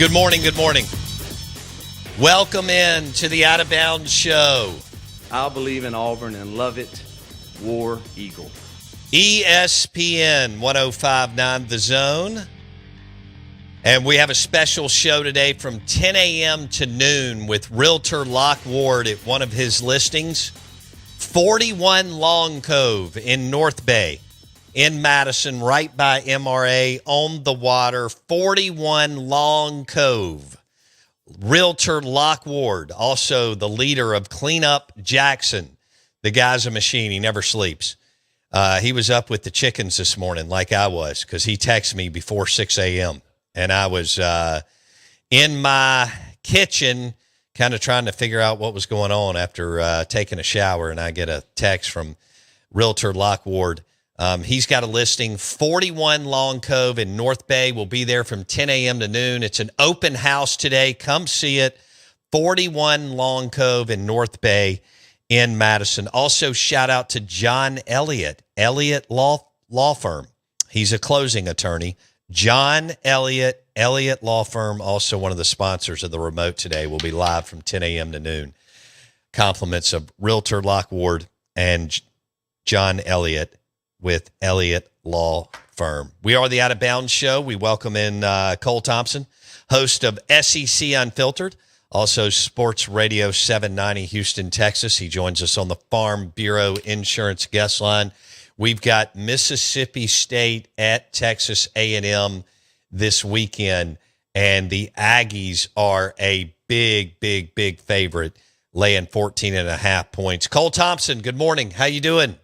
Good morning, good morning. Welcome in to the Out of Bounds Show. I'll believe in Auburn and love it. War Eagle. ESPN 105.9 The Zone. And we have a special show today from 10 a.m. to noon with Realtor Locke Ward at one of his listings. 41 Long Cove in North Bay, in Madison, right by MRA, on the water. 41 Long Cove. Realtor Locke Ward, also the leader of Clean Up Jackson. The guy's a machine. He never sleeps. He was up with the chickens this morning like I was because he texted me before 6 a.m. And I was in my kitchen kind of trying to figure out what was going on after taking a shower, and I get a text from Realtor Locke Ward. He's got a listing, 41 Long Cove in North Bay. We'll be there from 10 a.m. to noon. It's an open house today. Come see it. 41 Long Cove in North Bay in Madison. Also, shout out to John Elliott Law Firm. He's a closing attorney. John Elliott Law Firm, also one of the sponsors of the remote today. Will be live from 10 a.m. to noon. Compliments of Realtor Locke Ward and John Elliott with Elliott Law Firm. We are the Out of Bounds Show. We welcome in Cole Thompson, host of SEC Unfiltered, also Sports Radio 790 Houston, Texas. He joins us on the Farm Bureau Insurance guest line. We've got Mississippi State at Texas A&M this weekend, and the Aggies are a big favorite, laying 14.5 points. Cole Thompson, good morning. How you doing?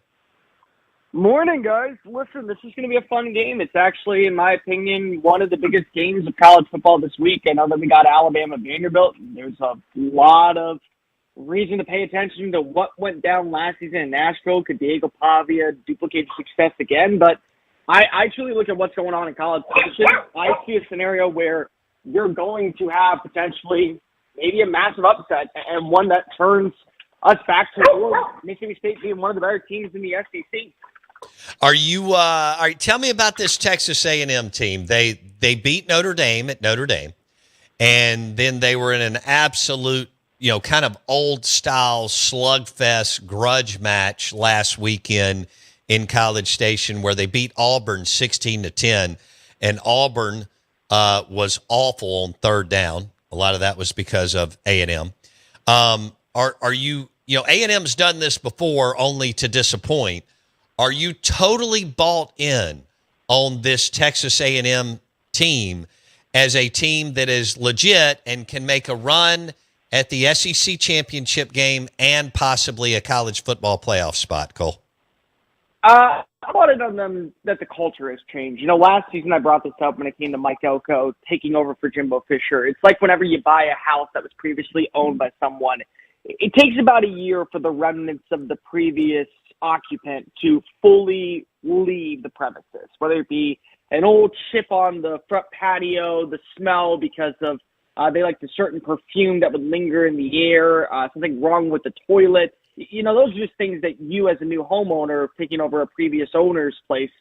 Morning, guys. Listen, this is going to be a fun game. It's actually, in my opinion, one of the biggest games of college football this week. I know that we got Alabama Vanderbilt. There's a lot of reason to pay attention to what went down last season in Nashville. Could Diego Pavia duplicate success again? But I truly look at what's going on in college position. I see a scenario where you're going to have potentially maybe a massive upset and one that turns us back to Mississippi State being one of the better teams in the SEC. Are you? All right. Tell me about this Texas A&M team. They beat Notre Dame at Notre Dame, and then they were in an absolute, kind of old style slugfest grudge match last weekend in College Station, where they beat Auburn 16-10, and Auburn was awful on third down. A lot of that was because of A&M. Are you? A&M's done this before, only to disappoint. Are you totally bought in on this Texas A&M team as a team that is legit and can make a run at the SEC championship game and possibly a college football playoff spot, Cole? I bought it on them that the culture has changed. Last season I brought this up when it came to Mike Elko taking over for Jimbo Fisher. It's like whenever you buy a house that was previously owned by someone, it takes about a year for the remnants of the previous occupant to fully leave the premises, whether it be an old chip on the front patio, the smell because of they like a certain perfume that would linger in the air, something wrong with the toilet. Those are just things that you as a new homeowner taking over a previous owner's place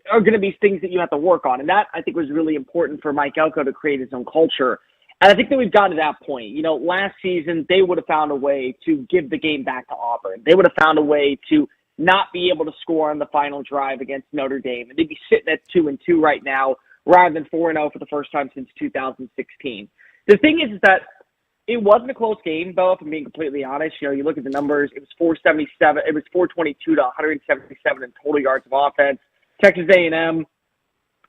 are going to be things that you have to work on. And that, I think, was really important for Mike Elko to create his own culture. And I think that we've got to that point. Last season, they would have found a way to give the game back to Auburn. They would have found a way to not be able to score on the final drive against Notre Dame. And they'd be sitting at 2-2 right now rather than 4-0 for the first time since 2016. The thing is that it wasn't a close game, though, if I'm being completely honest. You look at the numbers, it was 477. It was 422 to 177 in total yards of offense. Texas A&M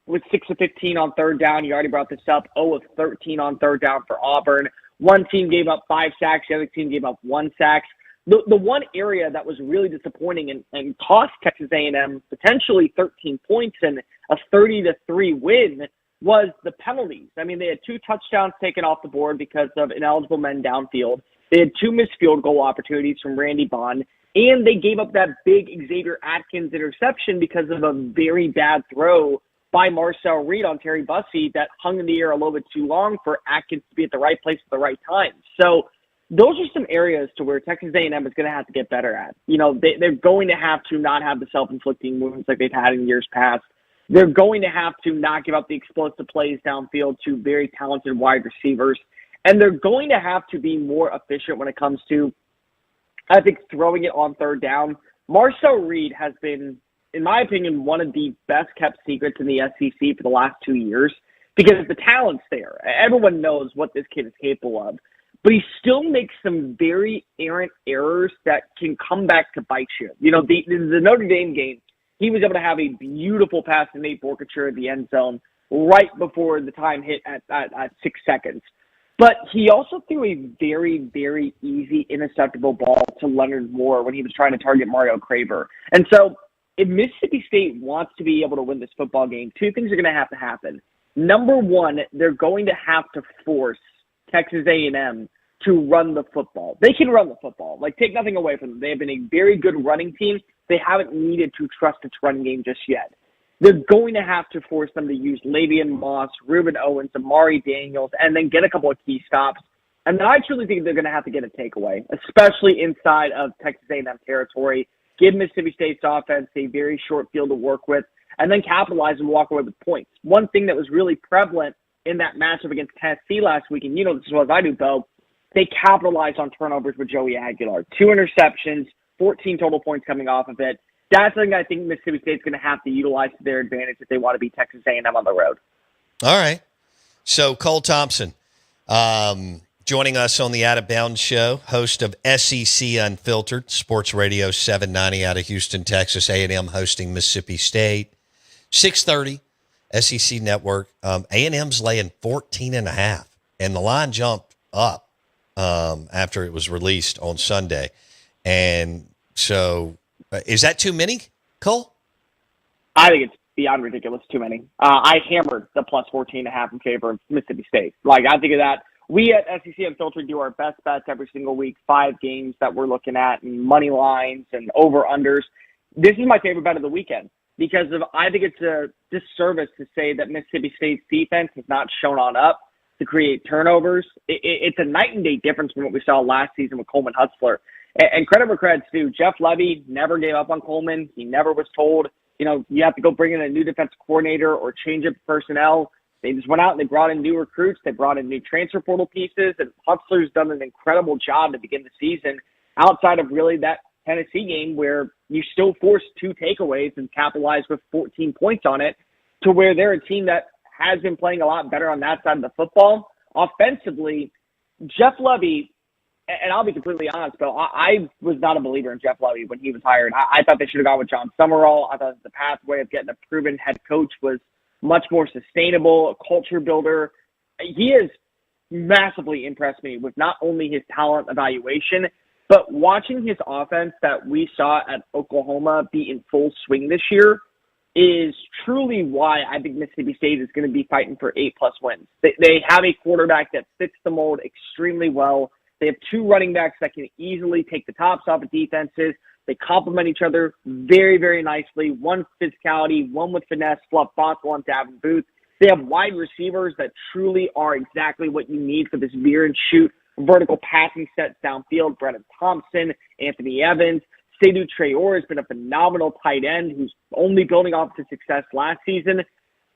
with 6 of 15 on third down. You already brought this up. 0 of 13 on third down for Auburn. One team gave up 5 sacks. The other team gave up 1 sack. The one area that was really disappointing and cost Texas A&M potentially 13 points and a 30-3 win was the penalties. I mean, they had 2 touchdowns taken off the board because of ineligible men downfield. They had 2 missed field goal opportunities from Randy Bond, and they gave up that big Xavier Atkins interception because of a very bad throw by Marcel Reed on Terry Bussey that hung in the air a little bit too long for Atkins to be at the right place at the right time. So those are some areas to where Texas A&M is going to have to get better at. They're going to have to not have the self-inflicting wounds like they've had in years past. They're going to have to not give up the explosive plays downfield to very talented wide receivers. And they're going to have to be more efficient when it comes to, I think, throwing it on third down. Marcel Reed has been, in my opinion, one of the best-kept secrets in the SEC for the last 2 years because the talent's there. Everyone knows what this kid is capable of. But he still makes some very errant errors that can come back to bite you. You know, the Notre Dame game, he was able to have a beautiful pass to Nate Borkature in the end zone right before the time hit at 6 seconds. But he also threw a very, very easy, interceptable ball to Leonard Moore when he was trying to target Mario Craver. And so if Mississippi State wants to be able to win this football game, two things are going to have to happen. Number one, they're going to have to force Texas A&M to run the football. They can run the football. Like, take nothing away from them. They have been a very good running team. They haven't needed to trust its running game just yet. They're going to have to force them to use Lavian Moss, Reuben Owens, Amari Daniels, and then get a couple of key stops. And then I truly think they're going to have to get a takeaway, especially inside of Texas A&M territory. Give Mississippi State's offense a very short field to work with, and then capitalize and walk away with points. One thing that was really prevalent in that matchup against Tennessee last week, and you know this as well as I do, Bo, they capitalized on turnovers with Joey Aguilar. 2 interceptions, 14 total points coming off of it. That's something I think Mississippi State's going to have to utilize to their advantage if they want to beat Texas A&M on the road. All right. So Cole Thompson joining us on the Out of Bounds show, host of SEC Unfiltered, Sports Radio 790 out of Houston, Texas. A&M hosting Mississippi State. 6:30, SEC Network. A&M's laying 14.5, and the line jumped up after it was released on Sunday. And so is that too many, Cole? I think it's beyond ridiculous too many. I hammered the plus 14.5 in favor of Mississippi State. Like, I think of that. We at SEC Unfiltered do our best bets every single week, 5 games that we're looking at, and money lines and over-unders. This is my favorite bet of the weekend because I think it's a disservice to say that Mississippi State's defense has not shown on up to create turnovers. It's a night and day difference from what we saw last season with Coleman Hutzler. And credit where credit's due. Jeff Levy never gave up on Coleman. He never was told, you know, you have to go bring in a new defensive coordinator or change up personnel. They just went out and they brought in new recruits. They brought in new transfer portal pieces. And Hutzler's done an incredible job to begin the season outside of really that Tennessee game where you still forced 2 takeaways and capitalized with 14 points on it to where they're a team that has been playing a lot better on that side of the football. Offensively, Jeff Levy, and I'll be completely honest, Bill, I was not a believer in Jeff Levy when he was hired. I thought they should have gone with John Summerall. I thought the pathway of getting a proven head coach was much more sustainable, a culture builder. He has massively impressed me with not only his talent evaluation, but watching his offense that we saw at Oklahoma be in full swing this year is truly why I think Mississippi State is going to be fighting for 8+ wins. They have a quarterback that fits the mold extremely well. They have 2 running backs that can easily take the tops off of defenses. They complement each other very, very nicely. One physicality, one with finesse, Fluff Boswell and Davin Booth. They have wide receivers that truly are exactly what you need for this veer and shoot vertical passing sets downfield. Brennan Thompson, Anthony Evans. Seydou Traore has been a phenomenal tight end who's only building off his success last season.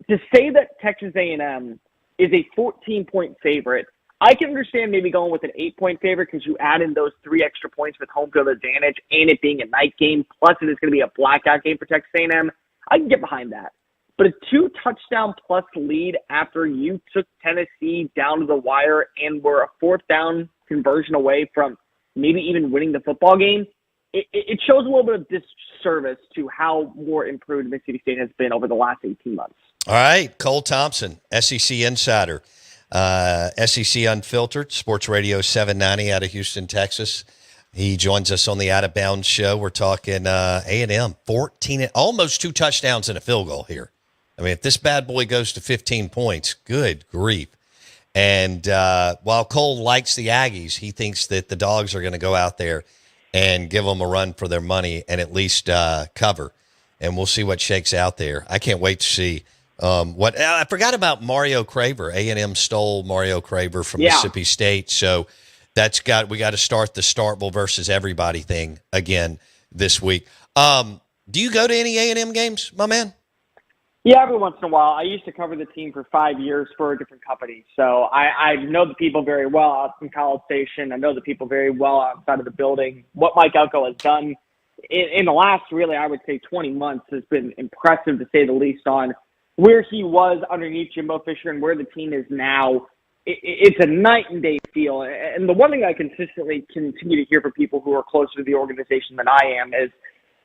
To say that Texas A&M is a 14-point favorite, I can understand maybe going with an 8-point favorite because you add in those 3 extra points with home field advantage and it being a night game, plus it is going to be a blackout game for Texas A&M. I can get behind that. But a 2-touchdown-plus lead after you took Tennessee down to the wire and were a 4th down conversion away from maybe even winning the football game, it shows a little bit of disservice to how more improved Mississippi State has been over the last 18 months. All right, Cole Thompson, SEC Insider. SEC Unfiltered, Sports Radio 790 out of Houston, Texas. He joins us on the Out of Bounds show. We're talking A&M, 14, almost 2 touchdowns and a field goal here. I mean, if this bad boy goes to 15 points, good grief. And while Cole likes the Aggies, he thinks that the Dawgs are going to go out there and give them a run for their money and at least cover. And we'll see what shakes out there. I can't wait to see what I forgot about Mario Craver. A&M stole Mario Craver from Mississippi State, so we got to start the Starkville versus everybody thing again this week. Do you go to any A&M games, my man? Yeah, every once in a while. I used to cover the team for 5 years for a different company. So I know the people very well out in College Station. I know the people very well outside of the building. What Mike Elko has done in the last, really, I would say 20 months has been impressive, to say the least, on where he was underneath Jimbo Fisher and where the team is now. It's a night and day feel. And the one thing I consistently continue to hear from people who are closer to the organization than I am is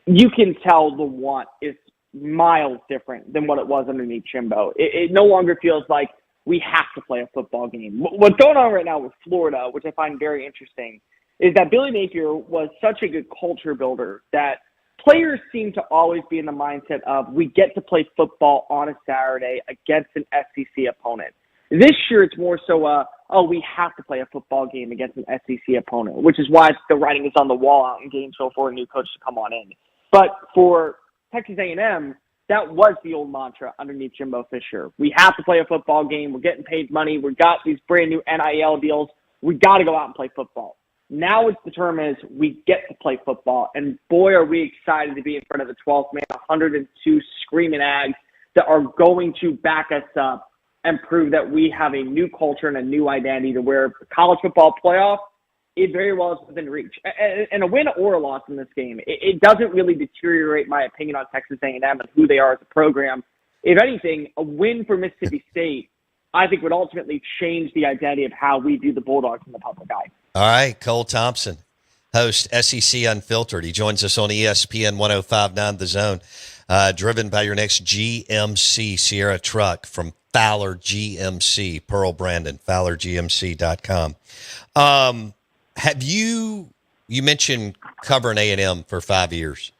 you can tell the want is miles different than what it was underneath Jimbo. It no longer feels like we have to play a football game. What's going on right now with Florida, which I find very interesting, is that Billy Napier was such a good culture builder that players seem to always be in the mindset of we get to play football on a Saturday against an SEC opponent. This year, it's more so, we have to play a football game against an SEC opponent, which is why the writing is on the wall out in Gainesville for a new coach to come on in. But for Texas A&M, that was the old mantra underneath Jimbo Fisher. We have to play a football game. We're getting paid money. We've got these brand new NIL deals. We got to go out and play football. Now it's the term is we get to play football. And boy, are we excited to be in front of the 12th man, 102 screaming Ags that are going to back us up and prove that we have a new culture and a new identity to where college football playoff, it very well is within reach. And a win or a loss in this game, it doesn't really deteriorate my opinion on Texas A&M and who they are as a program. If anything, a win for Mississippi State, I think, would ultimately change the identity of how we view the Bulldogs in the public eye. All right, Cole Thompson, host SEC Unfiltered. He joins us on ESPN 105.9 The Zone, driven by your next GMC Sierra truck from Fowler GMC, Pearl Brandon, FowlerGMC.com. Have you mentioned covering A&M for 5 years.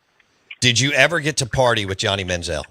Did you ever get to party with Johnny Manziel?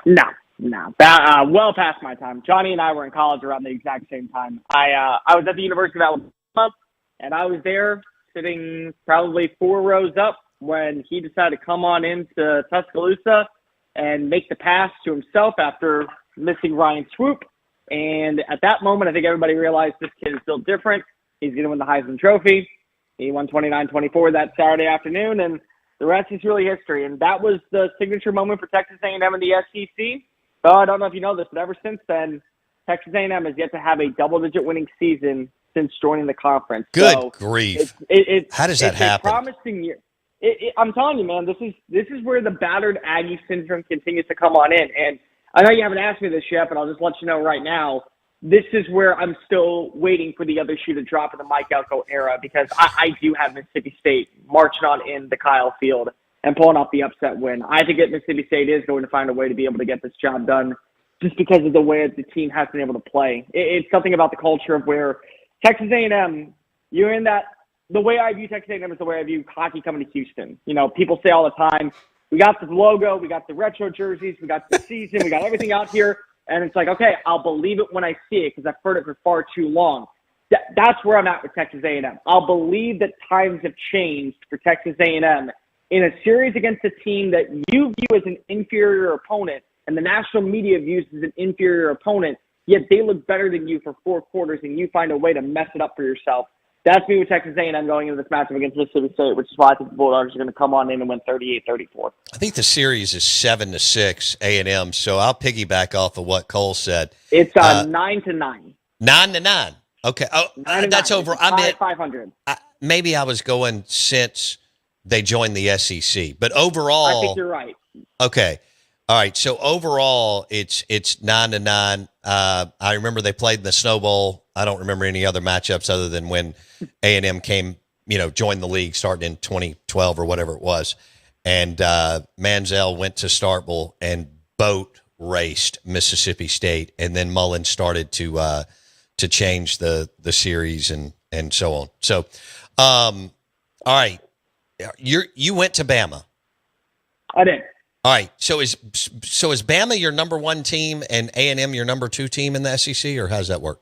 No. Well past my time. Johnny and I were in college around the exact same time. I was at the University of Alabama, and I was there sitting probably 4 rows up when he decided to come on into Tuscaloosa and make the pass to himself after missing Ryan Swoop. And at that moment, I think everybody realized this kid is built different. He's going to win the Heisman Trophy. He won 29-24 that Saturday afternoon, and the rest is really history. And that was the signature moment for Texas A&M and the SEC. I don't know if you know this, but ever since then, Texas A&M has yet to have a double-digit winning season since joining the conference. Good grief! How does that happen? It's a promising year. I'm telling you, man, this is where the battered Aggie syndrome continues to come on in. And I know you haven't asked me this yet, but I'll just let you know right now. This is where I'm still waiting for the other shoe to drop in the Mike Elko era, because I do have Mississippi State marching on in the Kyle Field and pulling off the upset win. I think that Mississippi State is going to find a way to be able to get this job done just because of the way the team has been able to play. It's something about the culture of where Texas A&M, you're in that. The way I view Texas A&M is the way I view hockey coming to Houston. You know, people say all the time, we got the logo, we got the retro jerseys, we got the season, we got everything out here. And it's like, okay, I'll believe it when I see it because I've heard it for far too long. That's where I'm at with Texas A&M. I'll believe that times have changed for Texas A&M in a series against a team that you view as an inferior opponent and the national media views as an inferior opponent, yet they look better than you for 4 quarters and you find a way to mess it up for yourself. That's me with Texas A&M going into this matchup against Mississippi State, which is why I think the Bulldogs are going to come on in and win 38-34. I think the series is 7-6 A&M, so I'll piggyback off of what Cole said. It's 9-9. 9-9. Okay. Oh, that's over. I meant 500. Maybe I was going since they joined the SEC, but overall, I think you're right. Okay. All right. So overall, it's 9-9. I remember they played in the Snow Bowl. I don't remember any other matchups other than when A&M came, joined the league starting in 2012 or whatever it was. And Manziel went to Starkville and boat raced Mississippi State. And then Mullen started to change the series and so on. So, all right. You went to Bama. I did. All right. So is Bama your number 1 team and A&M your number 2 team in the SEC, or how does that work?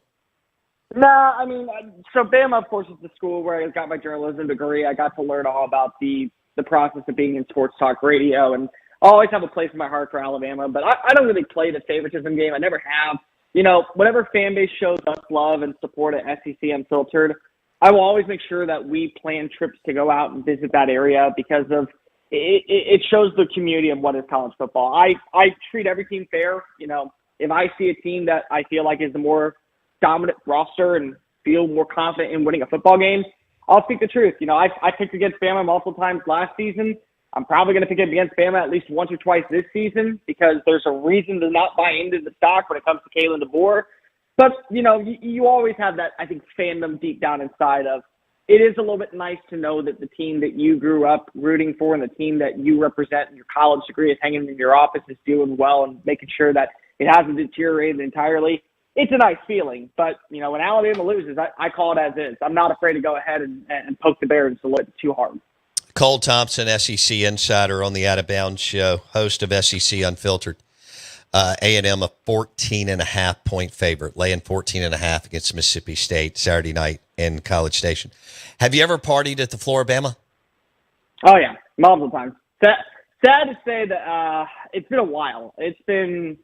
No, I mean, so Bama, of course, is the school where I got my journalism degree. I got to learn all about the process of being in sports talk radio, and I always have a place in my heart for Alabama, but I don't really play the favoritism game. I never have. Whatever fan base shows us love and support at SEC Unfiltered, I will always make sure that we plan trips to go out and visit that area because of it shows the community of what is college football. I treat every team fair. You know, if I see a team that I feel like is the more dominant roster and feel more confident in winning a football game, I'll speak the truth. You know, I picked against Bama multiple times last season. I'm probably going to pick against Bama at least once or twice this season because there's a reason to not buy into the stock when it comes to Kalen DeBoer. But, you know, you always have that, I think, fandom deep down inside of it is a little bit nice to know that the team that you grew up rooting for and the team that you represent in your college degree is hanging in your office is doing well and making sure that it hasn't deteriorated entirely. It's a nice feeling. But, you know, when Alabama loses, I call it as is. I'm not afraid to go ahead and poke the bear and salute too hard. Cole Thompson, SEC insider on the Out of Bounds show, host of SEC Unfiltered. A&M a 14.5-point favorite, laying 14.5 against Mississippi State Saturday night in College Station. Have you ever partied at the Floribama? Oh, yeah, multiple times. Sad to say that it's been a while. It's been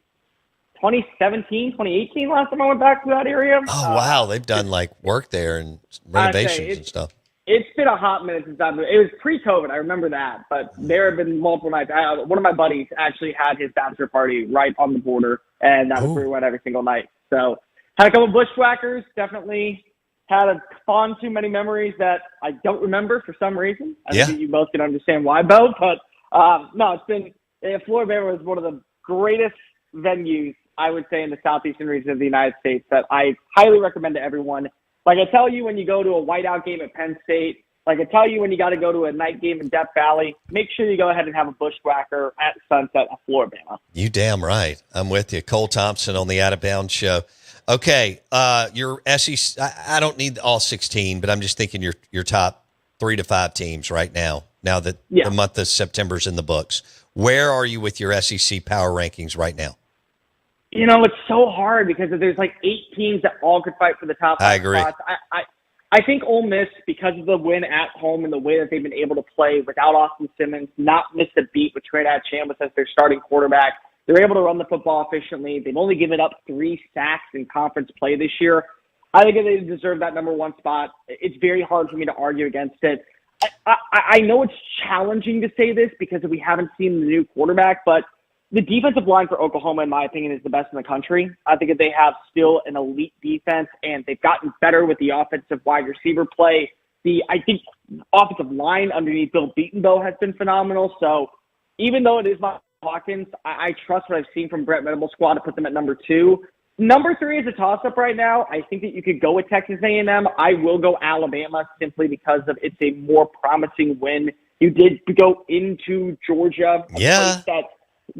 2017, 2018 last time I went back to that area. Oh, wow. They've done, like, work there and renovations and stuff. It's been a hot minute since I've been. It was pre-COVID, I remember that. But there have been multiple nights. One of my buddies actually had his bachelor party right on the border, and that was where we went every single night. So had a couple of bushwhackers, definitely had a fond too many memories that I don't remember for some reason. I think you both can understand why, Bo. But, no, it's been Floribama was one of the greatest venues, I would say, in the southeastern region of the United States that I highly recommend to everyone. Like I tell you when you go to a whiteout game at Penn State, like I tell you when you got to go to a night game in Death Valley, make sure you go ahead and have a bushwhacker at sunset at Floribama. You damn right. I'm with you. Cole Thompson on the Out of Bounds show. Okay, your SEC, I don't need all 16, but I'm just thinking your top 3 to 5 teams right now that the month of September's in the books. Where are you with your SEC power rankings right now? You know, it's so hard because there's like 8 teams that all could fight for the top 5 I agree. spots. I think Ole Miss, because of the win at home and the way that they've been able to play without Austin Simmons, not miss a beat with Trinidad Chambliss as their starting quarterback, they're able to run the football efficiently. They've only given up 3 sacks in conference play this year. I think they deserve that number 1 spot. It's very hard for me to argue against it. I know it's challenging to say this because we haven't seen the new quarterback, but the defensive line for Oklahoma, in my opinion, is the best in the country. I think that they have still an elite defense, and they've gotten better with the offensive wide receiver play. I think offensive line underneath Bill Beatonbow has been phenomenal. So even though it is my Hawkins, I trust what I've seen from Brett Venables' squad to put them at number 2. Number 3 is a toss-up right now. I think that you could go with Texas A&M. I will go Alabama simply because of it's a more promising win. You did go into Georgia,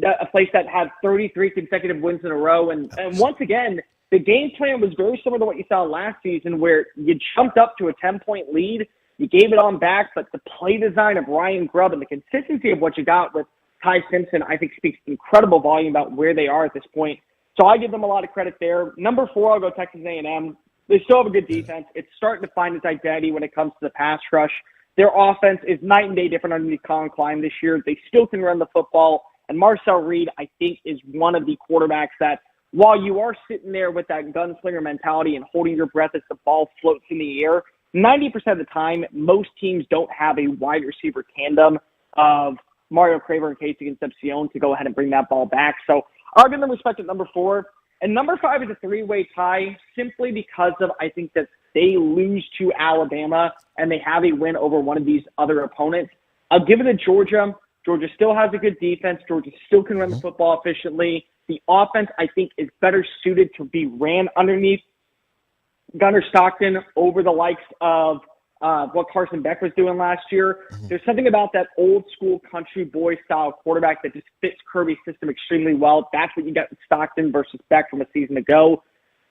a place that had 33 consecutive wins in a row. And once again, the game plan was very similar to what you saw last season where you jumped up to a 10-point lead, you gave it on back, but the play design of Ryan Grubb and the consistency of what you got with Ty Simpson, I think speaks incredible volume about where they are at this point. So I give them a lot of credit there. Number 4, I'll go Texas A&M. They still have a good defense. It's starting to find its identity when it comes to the pass rush. Their offense is night and day different underneath Colin Klein this year. They still can run the football. And Marcel Reed, I think, is one of the quarterbacks that, while you are sitting there with that gunslinger mentality and holding your breath as the ball floats in the air, 90% of the time, most teams don't have a wide receiver tandem of Mario Craver and Casey Concepcion to go ahead and bring that ball back. So I'll give them respect at number 4. And number 5 is a 3-way tie simply because of, I think, that they lose to Alabama and they have a win over one of these other opponents. I'll give it to Georgia. Georgia still has a good defense. Georgia still can run the football efficiently. The offense, I think, is better suited to be ran underneath Gunnar Stockton over the likes of what Carson Beck was doing last year. There's something about that old school country boy style quarterback that just fits Kirby's system extremely well. That's what you got with Stockton versus Beck from a season ago.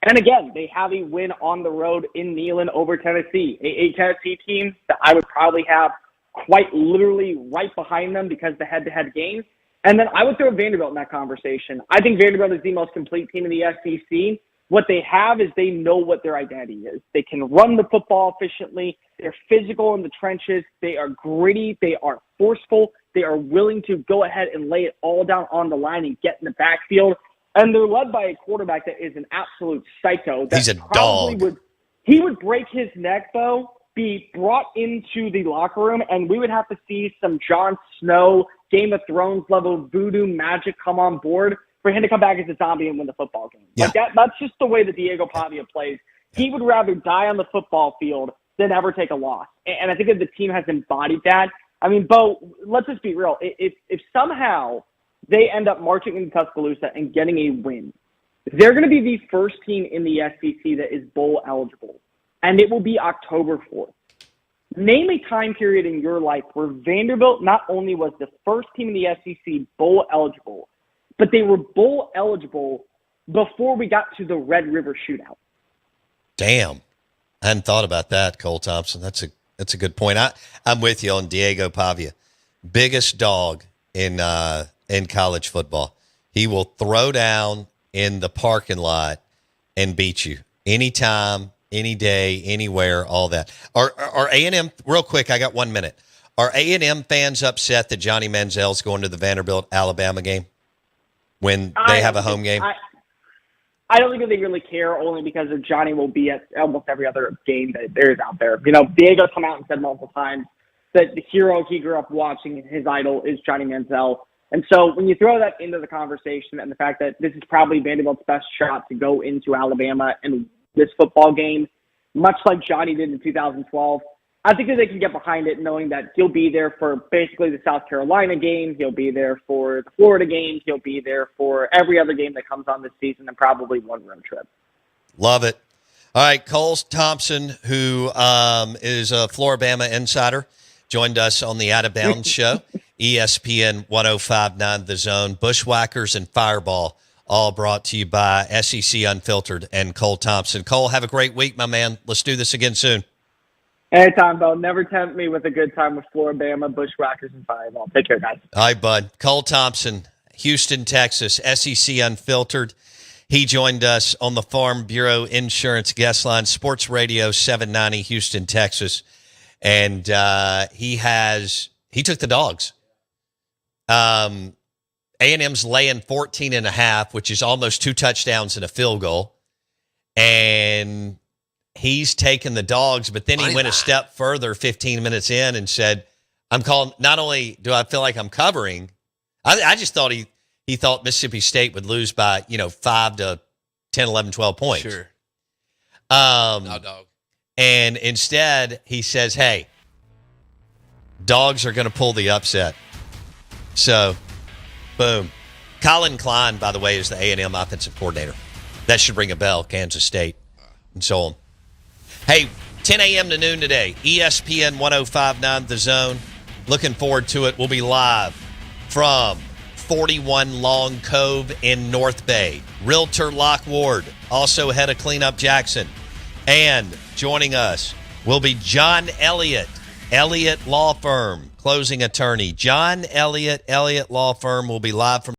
And again, they have a win on the road in Neyland over Tennessee, a Tennessee team that I would probably have quite literally right behind them because the head-to-head game. And then I would throw Vanderbilt in that conversation. I think Vanderbilt is the most complete team in the SEC. What they have is they know what their identity is. They can run the football efficiently. They're physical in the trenches. They are gritty. They are forceful. They are willing to go ahead and lay it all down on the line and get in the backfield. And they're led by a quarterback that is an absolute psycho. He's a dog. He would break his neck, though, be brought into the locker room and we would have to see some Jon Snow, Game of Thrones level voodoo magic come on board for him to come back as a zombie and win the football game. Yeah. Like that's just the way that Diego Pavia plays. He would rather die on the football field than ever take a loss. And I think that the team has embodied that. I mean, Bo, let's just be real. If somehow they end up marching into Tuscaloosa and getting a win, they're going to be the first team in the SEC that is bowl eligible. And it will be October 4th. Name a time period in your life where Vanderbilt not only was the first team in the SEC bowl eligible, but they were bowl eligible before we got to the Red River Shootout. Damn. I hadn't thought about that, Cole Thompson. That's a good point. I'm with you on Diego Pavia. Biggest dog in college football. He will throw down in the parking lot and beat you anytime, any day, anywhere, all that. Are A&M, real quick, I got 1 minute. Are A&M fans upset that Johnny Manziel's going to the Vanderbilt-Alabama game when they have a home game? I don't think that they really care, only because of Johnny will be at almost every other game that there is out there. You know, Diego's come out and said multiple times that the hero he grew up watching, his idol, is Johnny Manziel. And so when you throw that into the conversation and the fact that this is probably Vanderbilt's best shot to go into Alabama and this football game, much like Johnny did in 2012, I think that they can get behind it knowing that he'll be there for basically the South Carolina game. He'll be there for the Florida game. He'll be there for every other game that comes on this season and probably one road trip. Love it. All right, Cole Thompson, who is a Floribama insider, joined us on the Out of Bounds show, ESPN 105.9 The Zone, Bushwhackers and Fireball, all brought to you by SEC Unfiltered and Cole Thompson. Cole, have a great week, my man. Let's do this again soon. Anytime, Bo. Never tempt me with a good time with Floribama, Bushwhackers, and Fireball. Take care, guys. All right, bud. Cole Thompson, Houston, Texas, SEC Unfiltered. He joined us on the Farm Bureau Insurance Guest Line, Sports Radio 790, Houston, Texas. And he took the Dawgs. A&M's laying 14.5, which is almost 2 touchdowns and a field goal. And he's taken the Dawgs, but then he went a step further 15 minutes in and said, I'm calling, not only do I feel like I'm covering, I just thought he thought Mississippi State would lose by, 5 to 10, 11, 12 points. Sure. No, dog. And instead he says, hey, Dawgs are going to pull the upset. So, boom. Colin Klein, by the way, is the A&M offensive coordinator. That should ring a bell, Kansas State, and so on. Hey, 10 a.m. to noon today, ESPN 105.9 The Zone. Looking forward to it. We'll be live from 41 Long Cove in North Bay. Realtor Lock Ward, also head of Cleanup Jackson. And joining us will be John Elliott, Elliott Law Firm, closing attorney. John Elliott, Elliott Law Firm will be live from